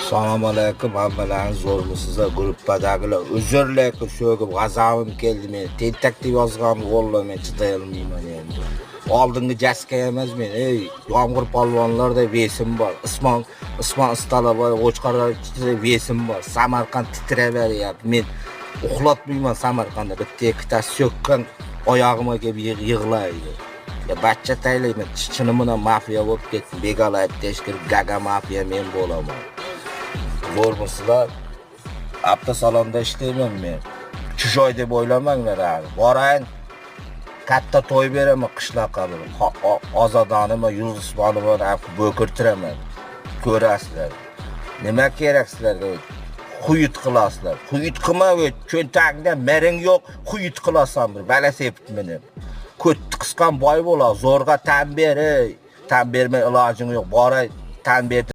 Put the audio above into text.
Assalomu alaykum, hammalarni zo'rmisizlar, gruppadagilar. Uzrlekin sho'gib g'azabim keldi men. Tentak deb yozgan qo'llaman, chiday olmayman endi. Oldingi jaska emas men. Ey, yomg'ir polvonlarda vesim bor. Usmon Istaloboy Qo'chqorlar ichida vesim bor. Samarqand titrab beryapti. Men uxlatmayman Samarqandda. Bitta ikkita so'kkan oyog'imga kelib yig'laydi. Ya bachcha taylayman, chinimina mafiya bo'lib ketdim. Begalab teshkirib gaga mafiya men bo'laman. Zo'rmisizlar? Hafta salonda ishlayman men. Chujoy deb o'ylamanglar abi. Borayin katta to'y beraman qishloqqa. Ozodonimi, Yulduzxonimni bo'kirtiraman. Ko'rasizlar. Nima kerak sizlarga? Quyit qilasizlar. Quyit qilma, cho'ntagingda mering yo'q, quyit qilasan bir bala septmini. Ko'tni qisqan boy bo'la, zo'rga tan ber, tan bermay ilojing yo'q. Boray tan ber